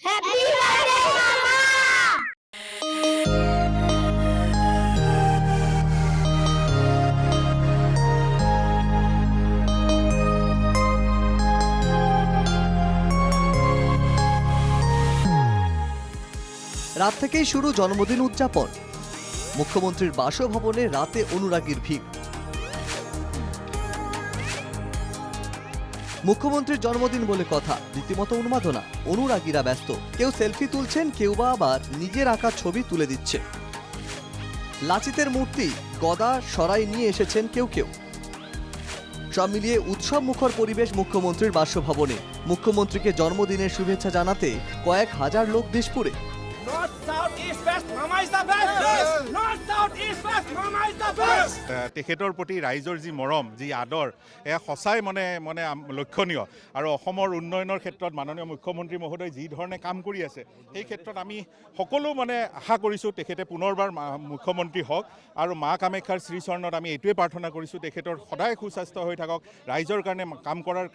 Happy birthday মামা। রাত থেকেই শুরু জন্মদিন উদযাপন। মুখ্যমন্ত্রীর বাসভবনে রাতে অনুরাগীর ভিড়। মুখ্যমন্ত্রীর জন্মদিন বলে কথা, রীতিমতো উন্মাদনা। অনুরাগীরা ব্যস্ত, কেউ সেলফি তুলছেন, কেউ বা আবার নিজের আঁকা ছবি তুলে দিচ্ছে। লাচিতের মূর্তি, গদা, সরাই নিয়ে এসেছেন কেউ কেউ। সব মিলিয়ে উৎসব মুখর পরিবেশ মুখ্যমন্ত্রীর বাসভবনে। মুখ্যমন্ত্রীকে জন্মদিনের শুভেচ্ছা জানাতে কয়েক হাজার লোক দিশপুরে। তেখেতৰ প্ৰতি ৰাইজৰ যি মৰম, যি আদৰ, এয়া সঁচাই মানে লক্ষণীয়। আৰু অসমৰ উন্নয়নৰ ক্ষেত্ৰত মাননীয় মুখ্যমন্ত্ৰী মহোদয় যি ধৰণে কাম কৰি আছে, সেই ক্ষেত্ৰত আমি সকলো আশা কৰিছোঁ তেখেতে পুনৰবাৰ মুখ্যমন্ত্ৰী হওক। আৰু মা কামাখ্যাৰ শ্ৰীচৰণত আমি এইটোৱে প্ৰাৰ্থনা কৰিছোঁ, তেখেতৰ সদায় সুস্বাস্থ্য হৈ থাকক, ৰাইজৰ কাৰণে কাম কৰাৰ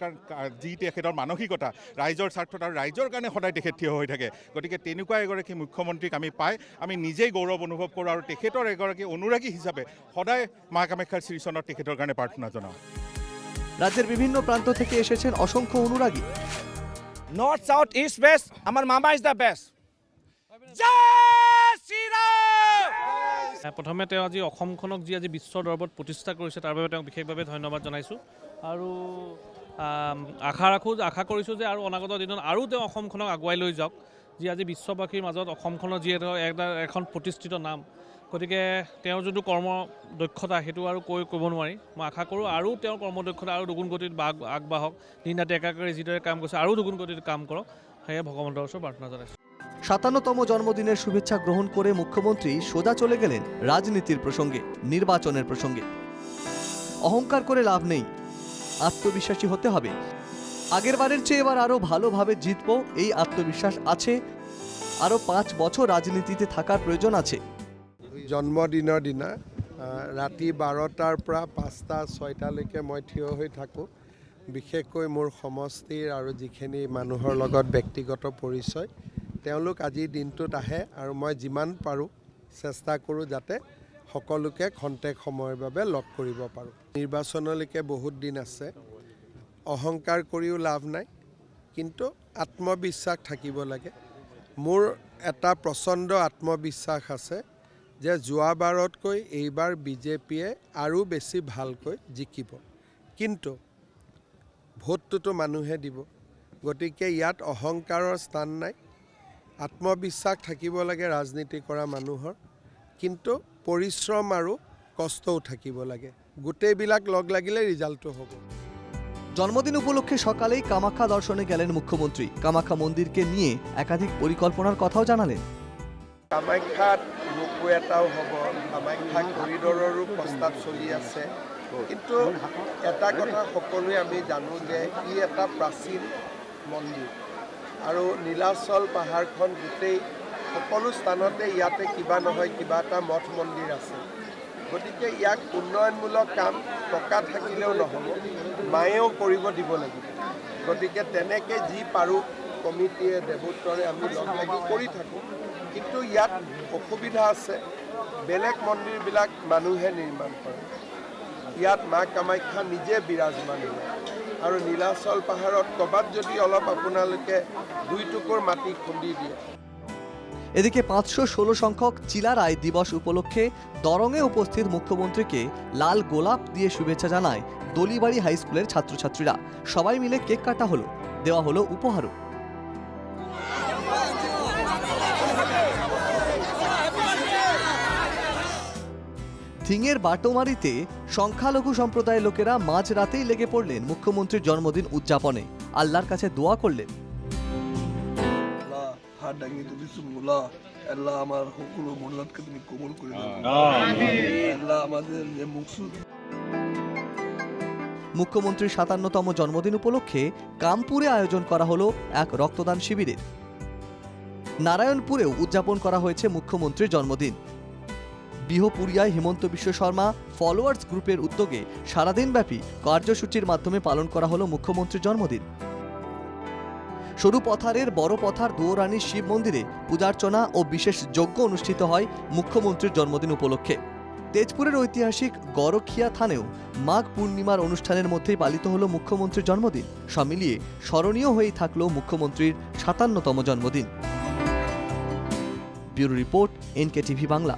যি তেখেতৰ মানসিকতা, ৰাইজৰ স্বাৰ্থত আৰু ৰাইজৰ কাৰণে সদায় তেখেত থিয় হৈ থাকে। গতিকে তেনেকুৱা এগৰাকী মুখ্যমন্ত্ৰীক আমি পাই আমি নিজেই গৌৰৱ অনুভৱ কৰোঁ আৰু তেখেতৰ এগৰাকী অনুৰাগী হিচাপে সদায় মা কামাখ্যাৰ শ্ৰীচৰণত তেখেতৰ কাৰণে প্ৰাৰ্থনা জনাওঁ। রাজ্যের বিভিন্ন প্রান্ত থেকে এসেছেন অসংখ্য অনুরাগী। নর্থ সাউথ ইস্ট ওয়েস্ট, আমার মামা ইজ দ্য বেস্ট। জয় শ্রীরাম। প্ৰথমে তেওঁ আজি অসমখনক যি আজি বিশ্বৰ দৰবাৰত প্ৰতিষ্ঠা কৰিছে তাৰ বাবে তেওঁক বিশেষভাৱে ধন্যবাদ জনাইছোঁ। আৰু আশা কৰিছোঁ যে আৰু অনাগত দিনত আৰু তেওঁ অসমখনক আগুৱাই লৈ যাওক। যি আজি বিশ্ববাসীৰ মাজত অসমখনৰ যি এখন প্ৰতিষ্ঠিত নাম, গতিকে তেওঁৰ যোনটো কৰ্ম দক্ষতা সেইটো আৰু ক'ব নোৱাৰি। মই আশা কৰোঁ আৰু তেওঁৰ কৰ্মদক্ষতা আৰু দুগুণ গতিত আগবাঢ়ক, দিন ৰাতি একাকাৰে যিদৰে কাম কৰিছে আৰু দুগুণ গতিত কাম কৰক, সেয়ে ভগৱন্তৰ ওচৰত প্ৰাৰ্থনা জনাইছোঁ। ৫৭তম জন্মদিনের শুভেচ্ছা গ্রহণ করে মুখ্যমন্ত্রী সোজা চলে গেলেন রাজনীতির প্রসঙ্গে, নির্বাচনের প্রসঙ্গে। অহংকার করে লাভ নেই, আত্মবিশ্বাসী হতে হবে। আগের বারের চেয়ে এবার আরো ভালোভাবে জিতবো, এই আত্মবিশ্বাস আছে। আরো ৫ বছর রাজনীতিতে থাকার প্রয়োজন আছে। জন্মদিনৰ দিনা ৰাতি ১২টাৰ পৰা ৫টা ৬টালৈকে মই থিয় হৈ থাকোঁ। বিশেষকৈ মোৰ সমষ্টিৰ আৰু যিখিনি মানুহৰ লগত ব্যক্তিগত পৰিচয়, তেওঁলোক আজিৰ দিনটোত আহে আৰু মই যিমান পাৰোঁ চেষ্টা কৰোঁ যাতে সকলোকে খন্তেক সময়ৰ বাবে লগ কৰিব পাৰোঁ। নিৰ্বাচনলৈকে বহুত দিন আছে, অহংকাৰ কৰিও লাভ নাই, কিন্তু আত্মবিশ্বাস থাকিব লাগে। মোৰ এটা প্ৰচণ্ড আত্মবিশ্বাস আছে যে যোৱাবাৰতকৈ এইবাৰ বিজেপিয়ে আৰু বেছি ভালকৈ জিকিব। কিন্তু ভোটটোতো মানুহে দিব, গতিকে ইয়াত অহংকাৰৰ স্থান নাই। আত্মবিশ্বাস থাকিব লাগে ৰাজনীতি কৰা মানুহৰ, কিন্তু পৰিশ্ৰম আৰু কষ্টও থাকিব লাগে। গোটেইবিলাক লগ লাগিলে ৰিজাল্টটো হ'ব। জন্মদিন উপলক্ষে সকালেই কামাখ্যা দর্শনে গেলেন মুখ্যমন্ত্রী। কামাখ্যা মন্দিরকে নিয়ে একাধিক পরিকল্পনার কথাও জানালেন। কামাখ্যাত ৰোপৱে এটাও হ'ব, কামাখ্যা কৰিডৰৰো প্ৰস্তাৱ চলি আছে। কিন্তু এটা কথা সকলোৱে আমি জানো যে ই এটা প্ৰাচীন মন্দিৰ আৰু নীলাচল পাহাৰখন গোটেই সকলো স্থানতে ইয়াতে কিবা নহয় কিবা এটা মঠ মন্দিৰ আছে। গতিকে ইয়াক উন্নয়নমূলক কাম টকা থাকিলেও নহ'ব, মায়েও কৰিব দিব লাগিব। গতিকে তেনেকৈ যি পাৰোঁ কমিটিয়ে দেৱোত্তৰে আমি লগ লাগি কৰি থাকোঁ। কিন্তু ইয়াত অসুবিধা আছে, বেলেগ মন্দিৰবিলাক মানুহে নিৰ্মাণ কৰে, ইয়াত মা কামাখ্যা নিজে বিৰাজমান হয়। আৰু নীলাচল পাহাৰত ক'ৰবাত যদি অলপ আপোনালোকে ২ টুকুৰ মাটি খুন্দি দিয়ে। এদিকে ৫১৬ সংখ্যক চিলারায় দিবস উপলক্ষে দরঙে উপস্থিত মুখ্যমন্ত্রীকে লাল গোলাপ দিয়ে শুভেচ্ছা জানায় দলিবাড়ি হাই স্কুলের ছাত্রছাত্রীরা। সবাই মিলে কেক কাটা হলো, দেওয়া হলো উপহারও। থিঙের বাটোমারিতে সংখ্যালঘু সম্প্রদায়ের লোকেরা মাঝরাতেই লেগে পড়লেন মুখ্যমন্ত্রীর জন্মদিন উদযাপনে। আল্লাহর কাছে দোয়া করলেন। হাত দাঙি তুলিছো মোলা, আল্লাহ আমার সকলো মনকে তুমি কবুল করে দাও, আল্লাহ আমাদের যে মুকসুদ। মুখ্যমন্ত্রীর ৫৭তম জন্মদিন উপলক্ষে কামপুরে আয়োজন করা হলো এক রক্তদান শিবিরের। নারায়ণপুরেও উদযাপন করা হয়েছে মুখ্যমন্ত্রীর জন্মদিন। বিহপুরিয়ায় হিমন্ত বিশ্ব শর্মা ফলোয়ার্স গ্রুপের উদ্যোগে সারাদিনব্যাপী কার্যসূচির মাধ্যমে পালন করা হলো মুখ্যমন্ত্রীর জন্মদিন। সরু পথারের বড় পথার দুয়োরানীর শিব মন্দিরে পূজার্চনা ও বিশেষ যজ্ঞ অনুষ্ঠিত হয় মুখ্যমন্ত্রীর জন্মদিন উপলক্ষে। তেজপুরের ঐতিহাসিক গড়খিয়া থানেও মাঘ পূর্ণিমার অনুষ্ঠানের মধ্যেই পালিত হলো মুখ্যমন্ত্রীর জন্মদিন। সব মিলিয়ে স্মরণীয় হয়েই থাকলো মুখ্যমন্ত্রীর 57তম জন্মদিন। Bureau report, NKTV Bangla.